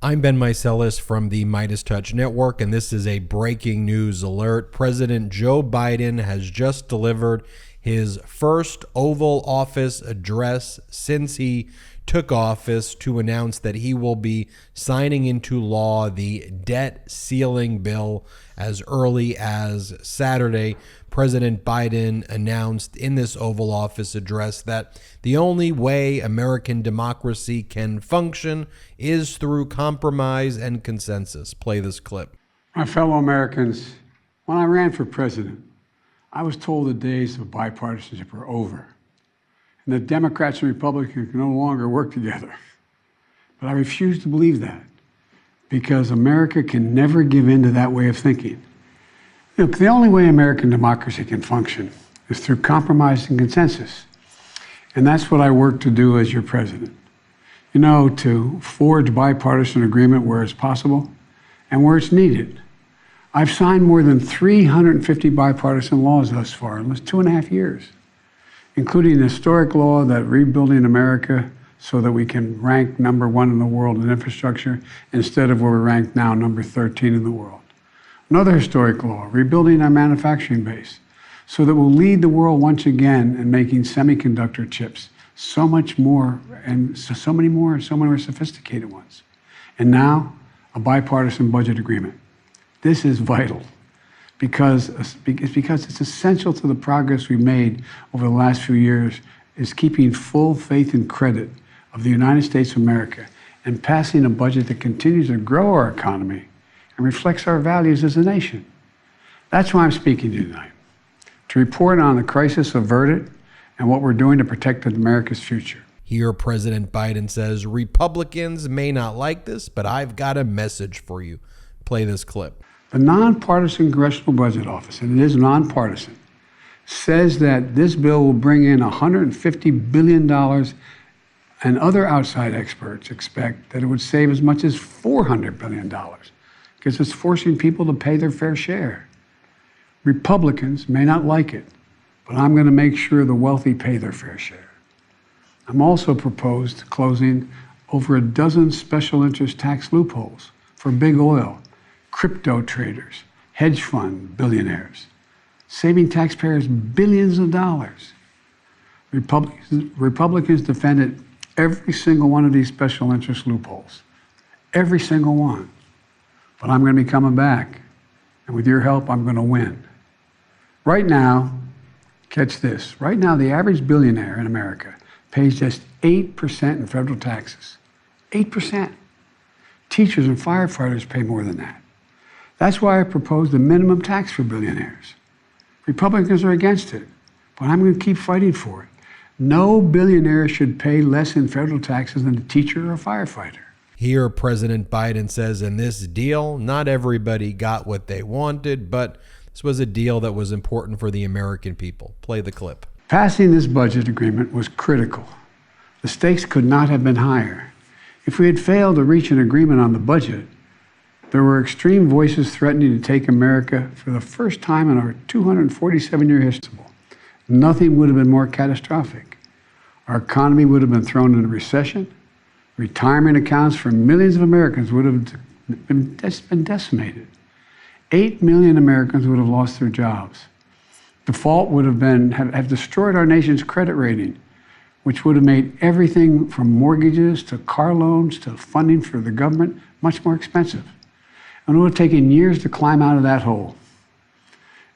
I'm Ben Meiselas from the MeidasTouch Network, and this is a breaking news alert. President Joe Biden has just delivered his first Oval Office address since he took office to announce that he will be signing into law the debt ceiling bill as early as Saturday. President Biden announced in this Oval Office address that the only way American democracy can function is through compromise and consensus. Play this clip. My fellow Americans, when I ran for president, I was told the days of bipartisanship are over, and that Democrats and Republicans can no longer work together. But I refuse to believe that, because America can never give in to that way of thinking. Look, the only way American democracy can function is through compromise and consensus. And that's what I work to do as your president. You know, to forge bipartisan agreement where it's possible and where it's needed. I've signed more than 350 bipartisan laws thus far in just 2.5 years, including an historic law that rebuilding America so that we can rank number 1 in the world in infrastructure instead of where we rank now, number 13 in the world. Another historic law, rebuilding our manufacturing base so that we'll lead the world once again in making semiconductor chips so much more and so many more sophisticated ones. And now, a bipartisan budget agreement. This is vital because it's essential to the progress we've made over the last few years is keeping full faith and credit of the United States of America and passing a budget that continues to grow our economy and reflects our values as a nation. That's why I'm speaking to you tonight, to report on the crisis averted and what we're doing to protect America's future. Here, President Biden says, Republicans may not like this, but I've got a message for you. Play this clip. The Nonpartisan Congressional Budget Office, and it is nonpartisan, says that this bill will bring in $150 billion, and other outside experts expect that it would save as much as $400 billion. Because it's forcing people to pay their fair share. Republicans may not like it, but I'm going to make sure the wealthy pay their fair share. I'm also proposed closing over a dozen special interest tax loopholes for big oil, crypto traders, hedge fund billionaires, saving taxpayers billions of dollars. Republicans defended every single one of these special interest loopholes, every single one. But I'm going to be coming back, and with your help, I'm going to win. Right now, catch this, right now the average billionaire in America pays just 8% in federal taxes. 8%. Teachers and firefighters pay more than that. That's why I proposed a minimum tax for billionaires. Republicans are against it, but I'm going to keep fighting for it. No billionaire should pay less in federal taxes than a teacher or a firefighter. Here, President Biden says in this deal, not everybody got what they wanted, but this was a deal that was important for the American people. Play the clip. Passing this budget agreement was critical. The stakes could not have been higher. If we had failed to reach an agreement on the budget, there were extreme voices threatening to take America for the first time in our 247-year history. Nothing would have been more catastrophic. Our economy would have been thrown into recession. Retirement accounts for millions of Americans would have been decimated. 8 million Americans would have lost their jobs. Default would have destroyed our nation's credit rating, which would have made everything from mortgages to car loans to funding for the government much more expensive. And it would have taken years to climb out of that hole.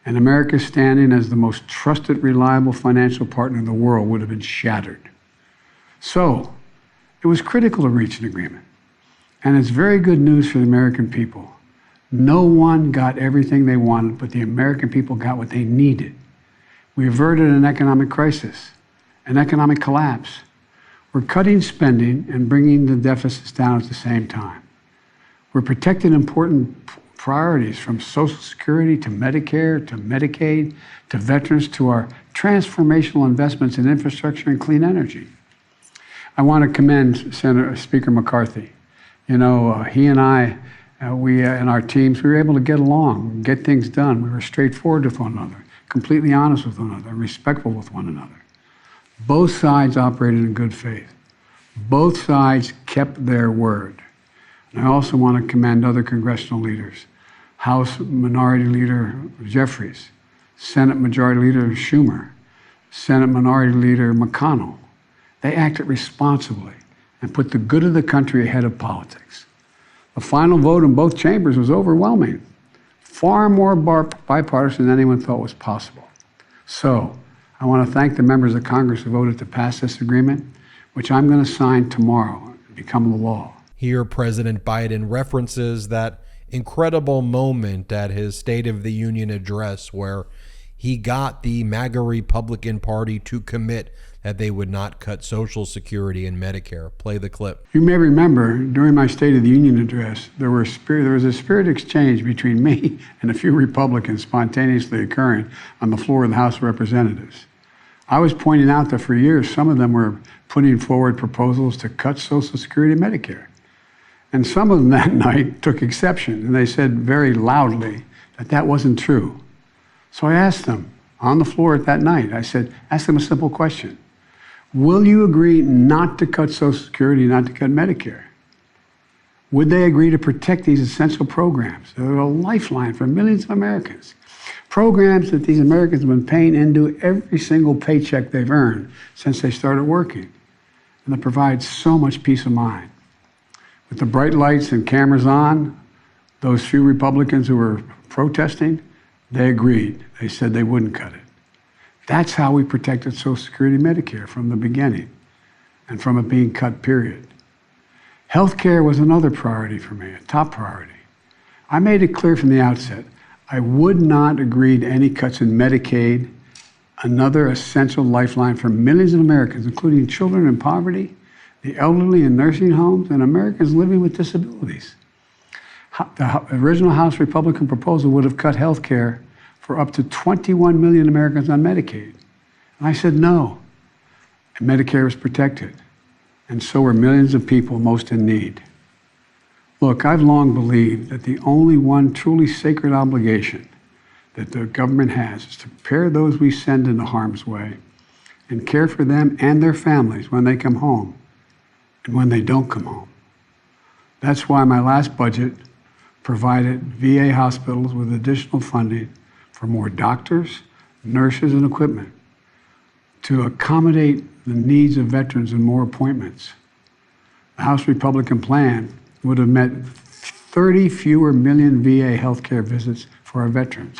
And America's standing as the most trusted, reliable financial partner in the world would have been shattered. So, it was critical to reach an agreement. And it's very good news for the American people. No one got everything they wanted, but the American people got what they needed. We averted an economic crisis, an economic collapse. We're cutting spending and bringing the deficits down at the same time. We're protecting important priorities from Social Security to Medicare to Medicaid to veterans to our transformational investments in infrastructure and clean energy. I want to commend Speaker McCarthy. You know, he and I, we and our teams, we were able to get along, get things done. We were straightforward with one another, completely honest with one another, respectful with one another. Both sides operated in good faith. Both sides kept their word. And I also want to commend other congressional leaders. House Minority Leader Jeffries, Senate Majority Leader Schumer, Senate Minority Leader McConnell. They acted responsibly and put the good of the country ahead of politics. The final vote in both chambers was overwhelming, far more bipartisan than anyone thought was possible. So I want to thank the members of Congress who voted to pass this agreement, which I'm going to sign tomorrow and become the law. Here, President Biden references that incredible moment at his State of the Union address where he got the MAGA Republican Party to commit that they would not cut Social Security and Medicare. Play the clip. You may remember during my State of the Union address, there was a spirit exchange between me and a few Republicans spontaneously occurring on the floor of the House of Representatives. I was pointing out that for years, some of them were putting forward proposals to cut Social Security and Medicare. And some of them that night took exception, and they said very loudly that that wasn't true. So I asked them on the floor that night, ask them a simple question. Will you agree not to cut Social Security, not to cut Medicare? Would they agree to protect these essential programs? They're a lifeline for millions of Americans. Programs that these Americans have been paying into every single paycheck they've earned since they started working, and that provides so much peace of mind. With the bright lights and cameras on, those few Republicans who were protesting, they agreed. They said they wouldn't cut it. That's how we protected Social Security and Medicare from the beginning and from it being cut, period. Health care was another priority for me, a top priority. I made it clear from the outset, I would not agree to any cuts in Medicaid, another essential lifeline for millions of Americans, including children in poverty, the elderly in nursing homes, and Americans living with disabilities. The original House Republican proposal would have cut health care for up to 21 million Americans on Medicaid. And I said no. And Medicare was protected. And so were millions of people most in need. Look, I've long believed that the only one truly sacred obligation that the government has is to prepare those we send into harm's way and care for them and their families when they come home and when they don't come home. That's why my last budget provided VA hospitals with additional funding for more doctors, nurses, and equipment to accommodate the needs of veterans and more appointments. The House Republican plan would have meant 30 fewer million VA healthcare visits for our veterans.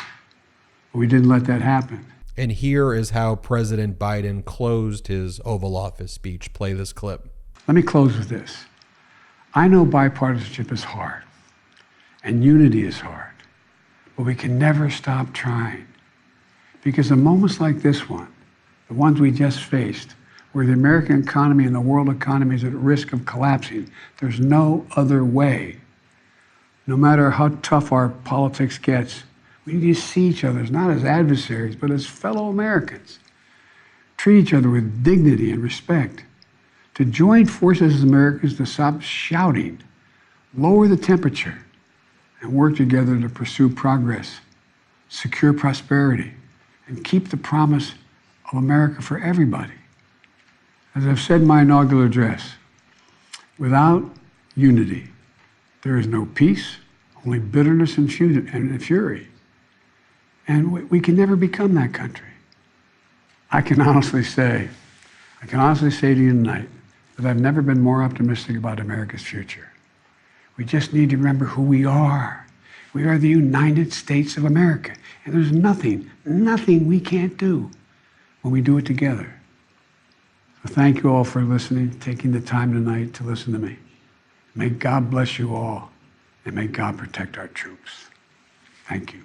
But we didn't let that happen. And here is how President Biden closed his Oval Office speech. Play this clip. Let me close with this. I know bipartisanship is hard and unity is hard, but we can never stop trying. Because in moments like this one, the ones we just faced, where the American economy and the world economy is at risk of collapsing, there's no other way. No matter how tough our politics gets, we need to see each other not as adversaries, but as fellow Americans. Treat each other with dignity and respect. To join forces as Americans to stop shouting, lower the temperature, and work together to pursue progress, secure prosperity, and keep the promise of America for everybody. As I've said in my inaugural address, without unity, there is no peace, only bitterness and fury. And we can never become that country. I can honestly say to you tonight that I've never been more optimistic about America's future. We just need to remember who we are. We are the United States of America. And there's nothing we can't do when we do it together. So thank you all for listening, taking the time tonight to listen to me. May God bless you all, and may God protect our troops. Thank you.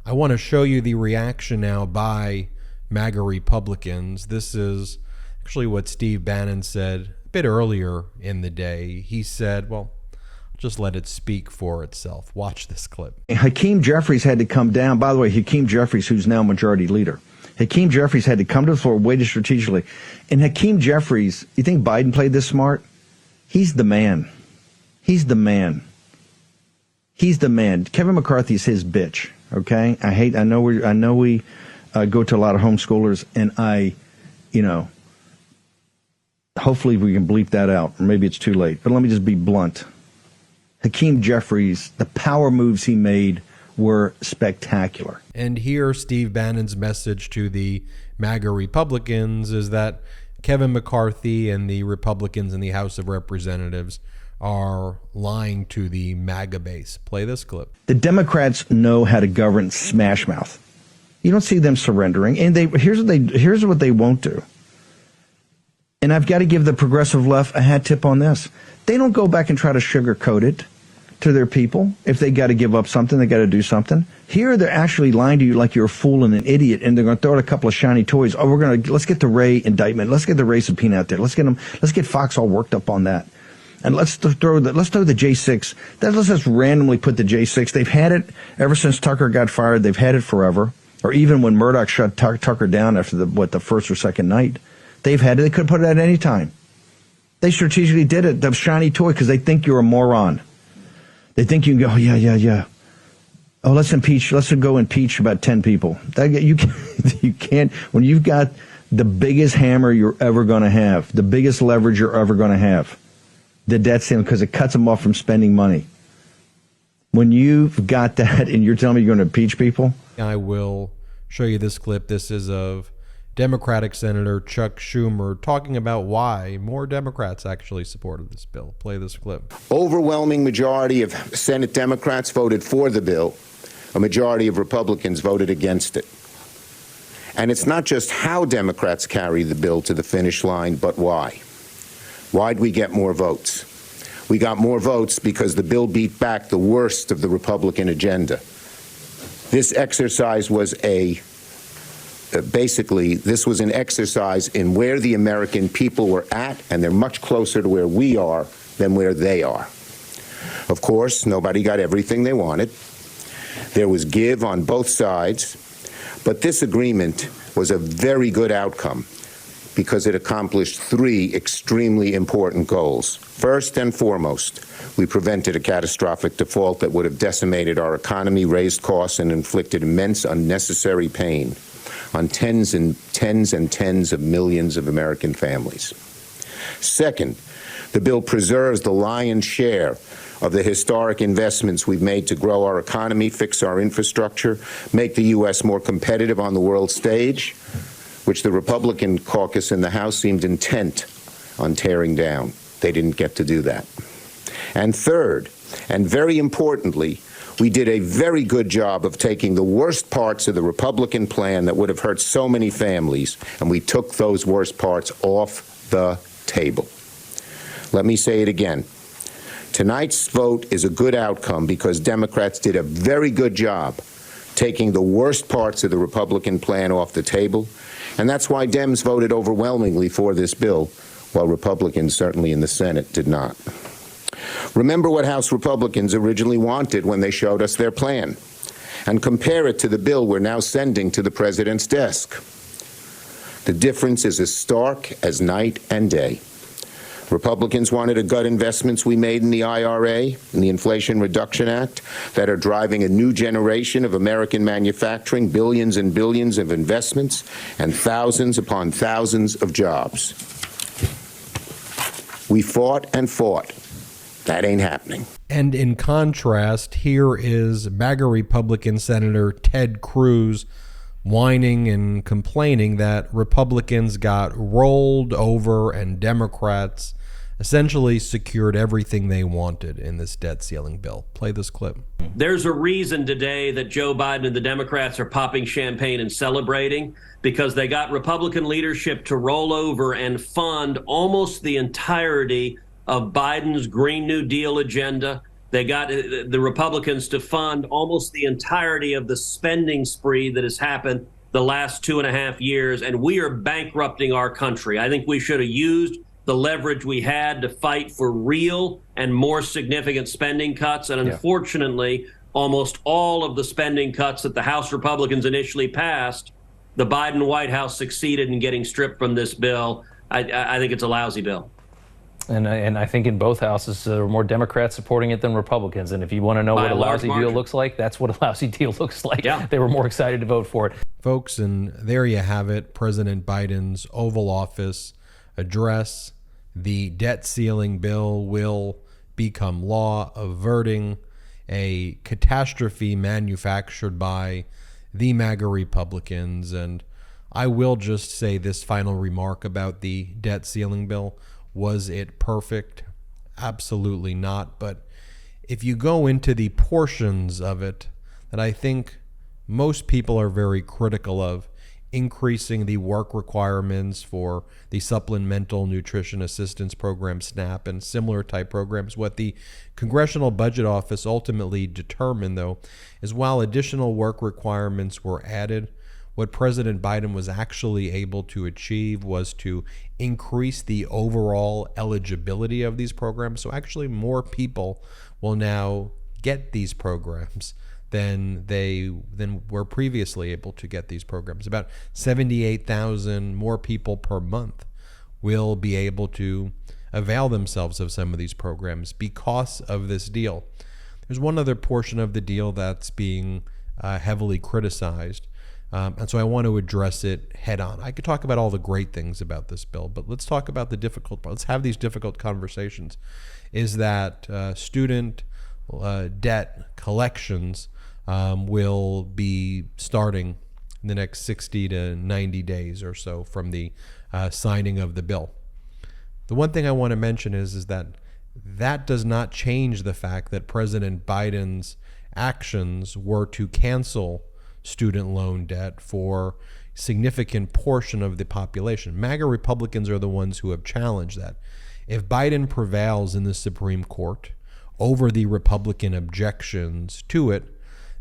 I want to show you the reaction now by MAGA Republicans. This is actually what Steve Bannon said a bit earlier in the day. He said, well, just let it speak for itself. Watch this clip. Hakeem Jeffries had to come down. By the way, Hakeem Jeffries, who's now majority leader. Hakeem Jeffries had to come to the floor, waited strategically. And Hakeem Jeffries, you think Biden played this smart? He's the man. He's the man. He's the man. Kevin McCarthy is his bitch. Okay? I know we go to a lot of homeschoolers, and hopefully we can bleep that out. Or maybe it's too late. But let me just be blunt. Hakeem Jeffries, the power moves he made were spectacular. And here, Steve Bannon's message to the MAGA Republicans is that Kevin McCarthy and the Republicans in the House of Representatives are lying to the MAGA base. Play this clip. The Democrats know how to govern smash mouth. You don't see them surrendering. And here's what they won't do. And I've got to give the progressive left a hat tip on this. They don't go back and try to sugarcoat it to their people. If they got to give up something, they got to do something. Here, they're actually lying to you like you're a fool and an idiot, and they're going to throw out a couple of shiny toys. Oh, let's get the Ray indictment. Let's get the Ray subpoena out there. Let's get Fox all worked up on that. And let's throw the J6. Let's just randomly put the J6. They've had it ever since Tucker got fired. They've had it forever. Or even when Murdoch shut Tucker down after the first or second night. They've had it. They could have put it at any time. They strategically did it, the shiny toy, because they think you're a moron. They think you can go, oh, yeah. Oh, let's go impeach about 10 people. You can't, when you've got the biggest hammer you're ever going to have, the biggest leverage you're ever going to have, the debt ceiling, because it cuts them off from spending money. When you've got that and you're telling me you're going to impeach people? I will show you this clip. This is of Democratic Senator Chuck Schumer talking about why more Democrats actually supported this bill. Play this clip. Overwhelming majority of Senate Democrats voted for the bill. A majority of Republicans voted against it. And it's not just how Democrats carry the bill to the finish line, but why. Why'd we get more votes? We got more votes because the bill beat back the worst of the Republican agenda. This exercise was this was an exercise in where the American people were at, and they're much closer to where we are than where they are. Of course, nobody got everything they wanted. There was give on both sides, but this agreement was a very good outcome because it accomplished three extremely important goals. First and foremost, we prevented a catastrophic default that would have decimated our economy, raised costs, and inflicted immense unnecessary pain on tens and tens of millions of American families. Second, the bill preserves the lion's share of the historic investments we've made to grow our economy, fix our infrastructure, make the U.S. more competitive on the world stage, which the Republican caucus in the House seemed intent on tearing down. They didn't get to do that. And third, and very importantly, we did a very good job of taking the worst parts of the Republican plan that would have hurt so many families, and we took those worst parts off the table. Let me say it again. Tonight's vote is a good outcome because Democrats did a very good job taking the worst parts of the Republican plan off the table, and that's why Dems voted overwhelmingly for this bill, while Republicans, certainly in the Senate, did not. Remember what House Republicans originally wanted when they showed us their plan, and compare it to the bill we're now sending to the president's desk. The difference is as stark as night and day. Republicans wanted to gut investments we made in the IRA and the Inflation Reduction Act that are driving a new generation of American manufacturing, billions and billions of investments, and thousands upon thousands of jobs. We fought and fought. That ain't happening. And in contrast, here is MAGA Republican Senator Ted Cruz whining and complaining that Republicans got rolled over and Democrats essentially secured everything they wanted in this debt ceiling bill. Play this clip. There's a reason today that Joe Biden and the Democrats are popping champagne and celebrating, because they got Republican leadership to roll over and fund almost the entirety of Biden's Green New Deal agenda. They got the Republicans to fund almost the entirety of the spending spree that has happened the last 2.5 years, and we are bankrupting our country. I think we should have used the leverage we had to fight for real and more significant spending cuts. And unfortunately, almost all of the spending cuts that the House Republicans initially passed, the Biden White House succeeded in getting stripped from this bill. I think it's a lousy bill. And I think in both houses, there are more Democrats supporting it than Republicans. And if you want to know what a lousy deal looks like, that's what a lousy deal looks like. Yeah. They were more excited to vote for it. Folks, and there you have it. President Biden's Oval Office address. The debt ceiling bill will become law, averting a catastrophe manufactured by the MAGA Republicans. And I will just say this final remark about the debt ceiling bill. Was it perfect? Absolutely not. But if you go into the portions of it that I think most people are very critical of, increasing the work requirements for the Supplemental Nutrition Assistance Program, SNAP, and similar type programs. What the Congressional Budget Office ultimately determined, though, is while additional work requirements were added, what President Biden was actually able to achieve was to increase the overall eligibility of these programs. So actually more people will now get these programs than were previously able to get these programs. About 78,000 more people per month will be able to avail themselves of some of these programs because of this deal. There's one other portion of the deal that's being heavily criticized, and so I want to address it head on. I could talk about all the great things about this bill, but let's talk about the difficult part. Let's have these difficult conversations. Is that student debt collections will be starting in the next 60 to 90 days or so from the signing of the bill. The one thing I want to mention is that does not change the fact that President Biden's actions were to cancel student loan debt for a significant portion of the population. MAGA Republicans are the ones who have challenged that. If Biden prevails in the Supreme Court over the Republican objections to it,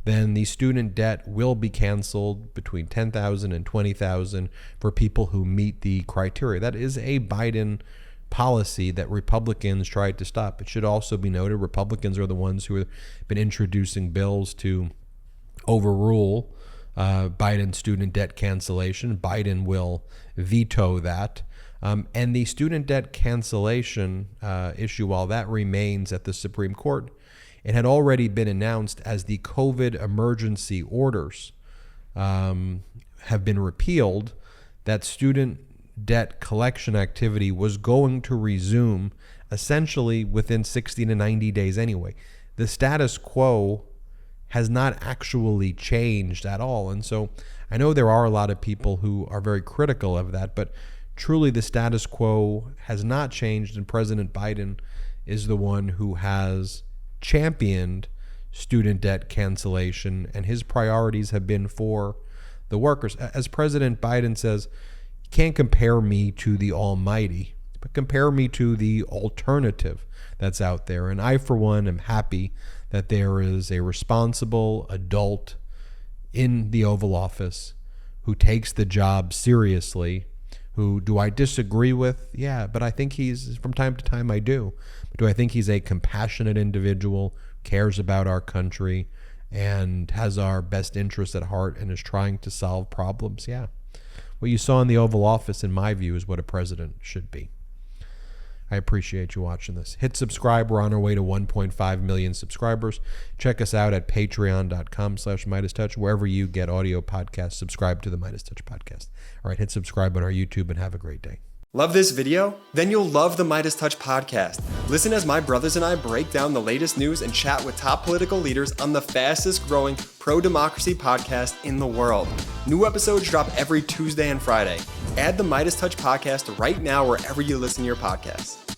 then the student debt will be canceled between $10,000 and $20,000 for people who meet the criteria. That is a Biden policy that Republicans tried to stop. It should also be noted Republicans are the ones who have been introducing bills to overrule Biden's student debt cancellation. Biden will veto that. And the student debt cancellation issue, while that remains at the Supreme Court, it had already been announced as the COVID emergency orders have been repealed, that student debt collection activity was going to resume essentially within 60 to 90 days anyway. The status quo has not actually changed at all. And so I know there are a lot of people who are very critical of that, but truly the status quo has not changed, and President Biden is the one who has championed student debt cancellation, and his priorities have been for the workers. As President Biden says, you can't compare me to the almighty, but compare me to the alternative that's out there. And I, for one, am happy that there is a responsible adult in the Oval Office who takes the job seriously. Who do I disagree with? Yeah, but I think he's, from time to time I do. Do I think he's a compassionate individual, cares about our country, and has our best interests at heart and is trying to solve problems? Yeah. What you saw in the Oval Office, in my view, is what a president should be. I appreciate you watching this. Hit subscribe. We're on our way to 1.5 million subscribers. Check us out at patreon.com/MeidasTouch. Wherever you get audio podcasts, subscribe to the MeidasTouch podcast. All right, hit subscribe on our YouTube and have a great day. Love this video? Then you'll love the MeidasTouch podcast. Listen as my brothers and I break down the latest news and chat with top political leaders on the fastest growing pro-democracy podcast in the world. New episodes drop every Tuesday and Friday. Add the MeidasTouch podcast right now wherever you listen to your podcasts.